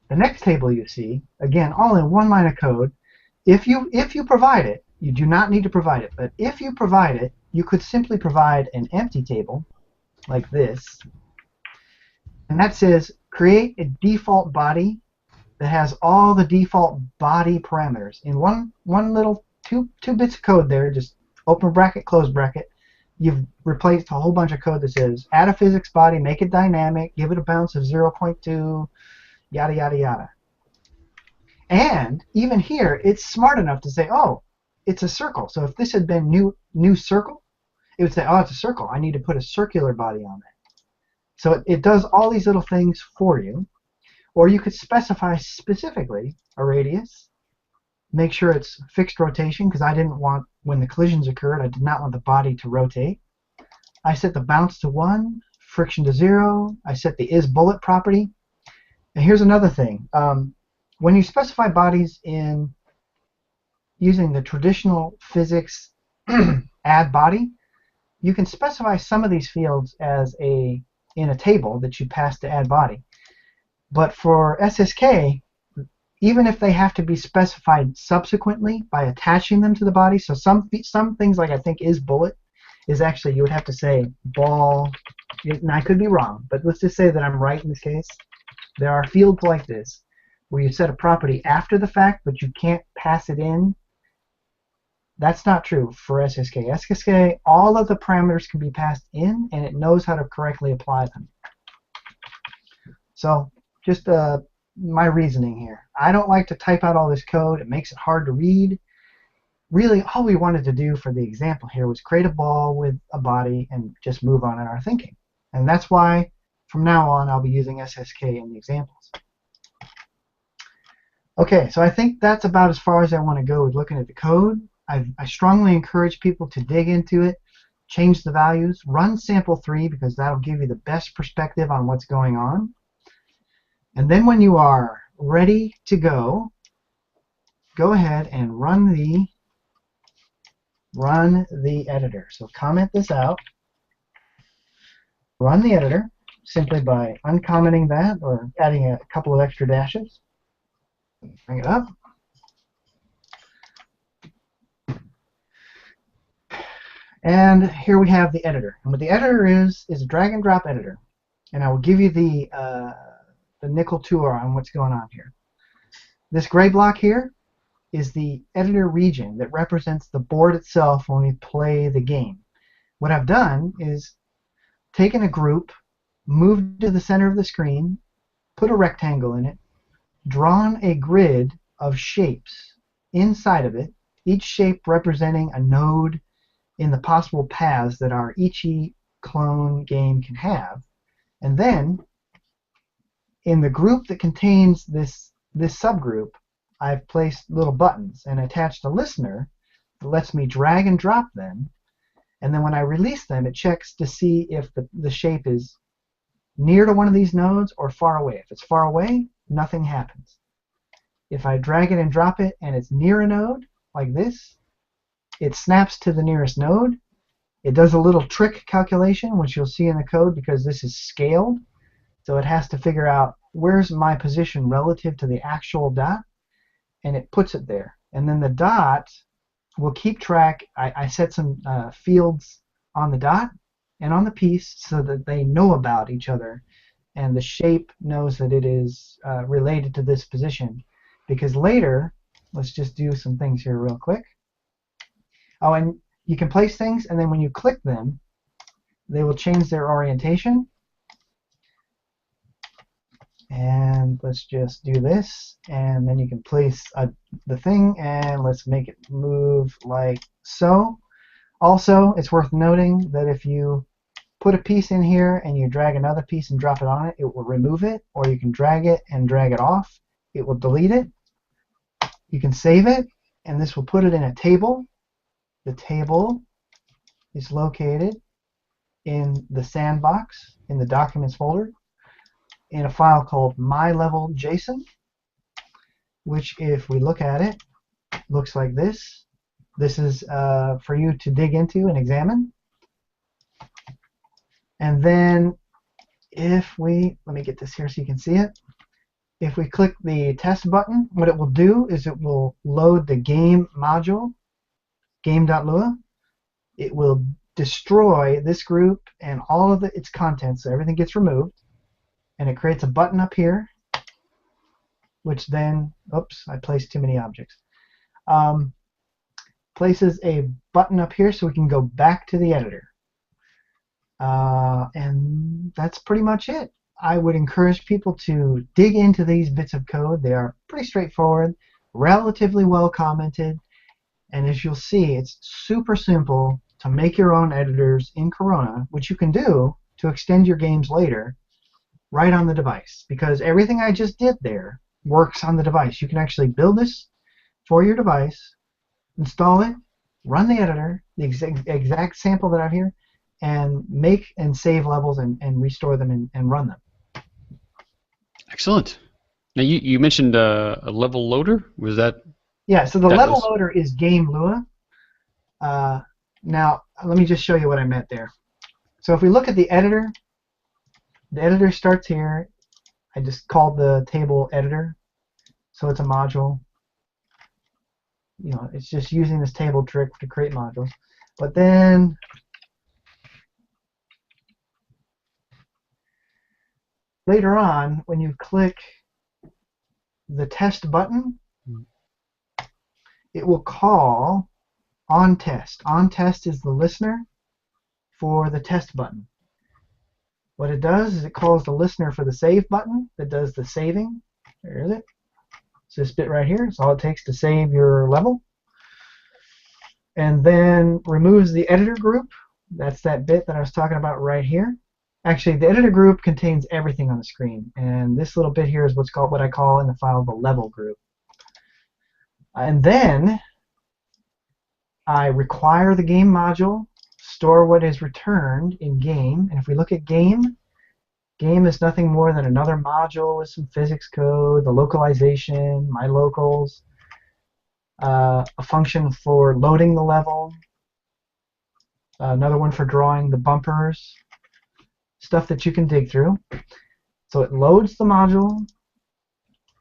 The next table you see, again, all in one line of code. If you provide it, you do not need to provide it, but if you provide it, you could simply provide an empty table like this, and that says create a default body that has all the default body parameters in one little two bits of code there. Just open bracket, close bracket. You've replaced a whole bunch of code that says add a physics body, make it dynamic, give it a bounce of 0.2, yada yada yada. And even here, it's smart enough to say, oh, it's a circle. So if this had been new circle, it would say, oh, it's a circle. I need to put a circular body on it. So it does all these little things for you. Or you could specify specifically a radius. Make sure it's fixed rotation, because I didn't want, when the collisions occurred, I did not want the body to rotate. I set the bounce to 1, friction to 0. I set the isBullet property. And here's another thing. When you specify bodies in using the traditional physics add body, you can specify some of these fields as in a table that you pass to add body. But for SSK, even if they have to be specified subsequently by attaching them to the body, so some things like I think isBullet is actually, you would have to say ball, and I could be wrong, but let's just say that I'm right in this case. There are fields like this where you set a property after the fact, but you can't pass it in. That's not true for SSK. SSK, all of the parameters can be passed in, and it knows how to correctly apply them. So just my reasoning here. I don't like to type out all this code. It makes it hard to read. Really, all we wanted to do for the example here was create a ball with a body and just move on in our thinking. And that's why from now on I'll be using SSK in the examples. Okay, so I think that's about as far as I want to go with looking at the code. I strongly encourage people to dig into it, change the values, run sample 3, because that'll give you the best perspective on what's going on. And then when you are ready to go ahead and run the editor. So comment this out. Run the editor simply by uncommenting that or adding a couple of extra dashes. Bring it up. And here we have the editor. And what the editor is a drag and drop editor. And I will give you the nickel tour on what's going on here. This gray block here is the editor region that represents the board itself when we play the game. What I've done is taken a group, moved to the center of the screen, put a rectangle in it, drawn a grid of shapes inside of it, each shape representing a node in the possible paths that our Ichi clone game can have. And then in the group that contains this subgroup, I've placed little buttons and attached a listener that lets me drag and drop them. And then when I release them, it checks to see if the shape is near to one of these nodes or far away. If it's far away, nothing happens. If I drag it and drop it and it's near a node, like this, it snaps to the nearest node. It does a little trick calculation, which you'll see in the code because this is scaled. So it has to figure out where's my position relative to the actual dot, and it puts it there. And then the dot will keep track. I set some fields on the dot and on the piece so that they know about each other, and the shape knows that it is related to this position. Because later, let's just do some things here real quick. Oh, and you can place things, and then when you click them, they will change their orientation. And let's just do this, and then you can place the thing, and let's make it move like so. Also, it's worth noting that if you put a piece in here and you drag another piece and drop it on it, it will remove it, or you can drag it and drag it off. It will delete it. You can save it, and this will put it in a table. The table is located in the sandbox in the documents folder in a file called mylevel.json, which, if we look at it, looks like this. This is for you to dig into and examine. And then if we, let me get this here so you can see it. if we click the test button, what it will do is it will load the game module, game.lua. It will destroy this group and all of its contents, so everything gets removed, and it creates a button up here, which then, oops, I placed too many objects. Places a button up here so we can go back to the editor. And that's pretty much it. I would encourage people to dig into these bits of code. They are pretty straightforward, relatively well commented, and as you'll see, it's super simple to make your own editors in Corona, which you can do to extend your games later right on the device, because everything I just did there works on the device. You can actually build this for your device, install it, run the editor, the exact sample that I have here, and make and save levels and restore them and run them. Excellent. Now you mentioned a level loader. Was that? Yeah. So the level loader is Game Lua. Now let me just show you what I meant there. So if we look at the editor starts here. I just called the table editor, so it's a module. You know, it's just using this table trick to create modules. But then later on, when you click the test button, it will call onTest. onTest is the listener for the test button. What it does is it calls the listener for the save button that does the saving. There is it. It's this bit right here. It's all it takes to save your level. And then removes the editor group. That's that bit that I was talking about right here. Actually, the editor group contains everything on the screen, and this little bit here is what I call in the file the level group. And then I require the game module, store what is returned in game, and if we look at game is nothing more than another module with some physics code, the localization, my locals, a function for loading the level, another one for drawing the bumpers, stuff that you can dig through. So it loads the module,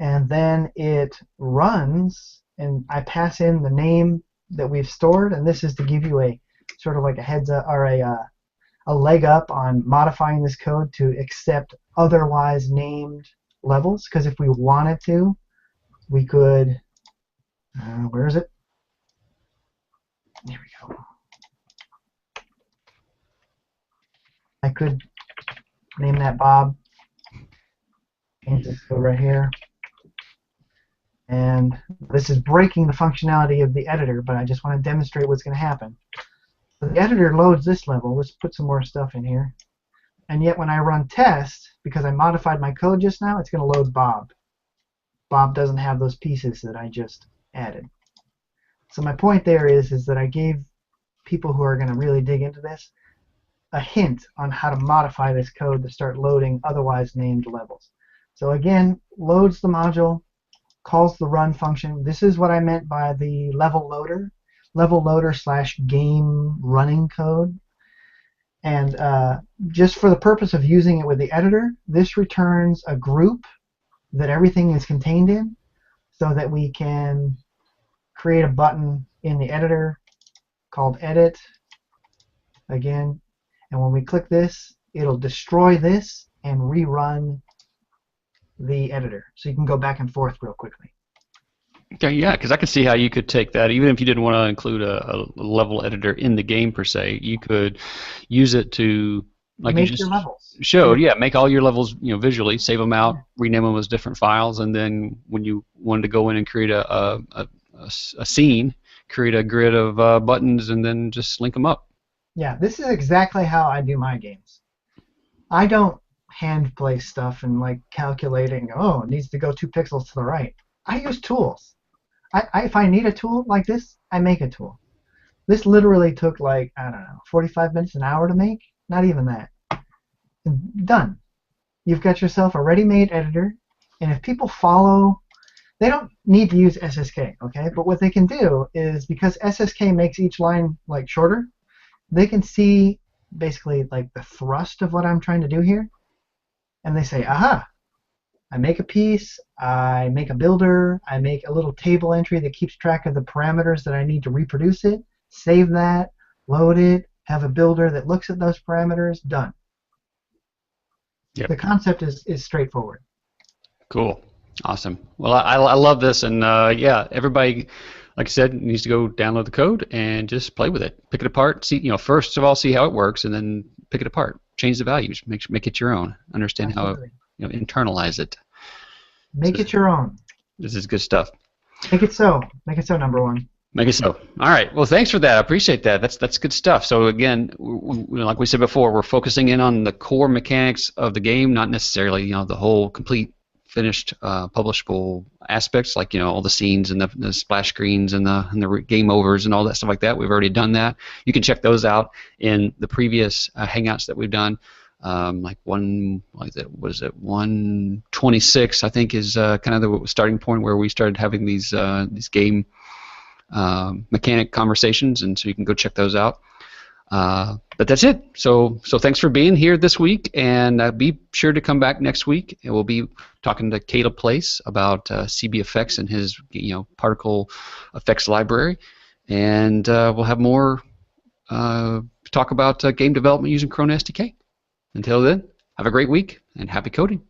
and then it runs, and I pass in the name that we've stored, and this is to give you a sort of like a heads up or a leg up on modifying this code to accept otherwise named levels, because if we wanted to, we could, where is it? Here we go. I could name that Bob. Change this code right here. And this is breaking the functionality of the editor, but I just want to demonstrate what's going to happen. So the editor loads this level. Let's put some more stuff in here. And yet when I run test, because I modified my code just now, it's going to load Bob. Bob doesn't have those pieces that I just added. So my point there is that I gave people who are going to really dig into this a hint on how to modify this code to start loading otherwise named levels. So again, loads the module, calls the run function. This is what I meant by the level loader slash game running code. And just for the purpose of using it with the editor, this returns a group that everything is contained in, so that we can create a button in the editor called edit again, and when we click this, it'll destroy this and rerun the editor, so you can go back and forth real quickly. Okay, yeah, because I can see how you could take that, even if you didn't want to include a level editor in the game per se, you could use it to, like make you just your levels. showed, yeah, make all your levels, visually, save them out, rename them as different files, and then when you wanted to go in and create a scene, create a grid of buttons, and then just link them up. Yeah, this is exactly how I do my games. I don't hand place stuff and like calculating, oh, it needs to go 2 pixels to the right. I use tools. If I need a tool like this, I make a tool. This literally took like, I don't know, 45 minutes, an hour to make? Not even that. Done. You've got yourself a ready-made editor, and if people follow, they don't need to use SSK, okay? But what they can do is, because SSK makes each line like shorter, they can see basically like the thrust of what I'm trying to do here, and they say, aha, I make a piece, I make a builder, I make a little table entry that keeps track of the parameters that I need to reproduce it, save that, load it, have a builder that looks at those parameters, done. Yep. The concept is straightforward. Cool. Awesome. Well, I love this, and yeah, everybody, like I said, needs to go download the code and just play with it. Pick it apart. See, first of all, see how it works, and then pick it apart. Change the values. Make it your own. Understand Absolutely. how, internalize it. Make it your own. This is good stuff. Make it so. Make it so, number one. Make it so. All right. Well, thanks for that. I appreciate that. That's good stuff. So again, like we said before, we're focusing in on the core mechanics of the game, not necessarily the whole complete finished publishable aspects, like all the scenes and the splash screens and the game overs and all that stuff like that. We've already done that. You can check those out in the previous hangouts that we've done. Like 126, I think, is kind of the starting point where we started having these game mechanic conversations, and so you can go check those out. But that's it. So thanks for being here this week, and be sure to come back next week. And we'll be talking to Caleb Place about CB Effects and his particle effects library, and we'll have more talk about game development using Chrome SDK. Until then, have a great week and happy coding.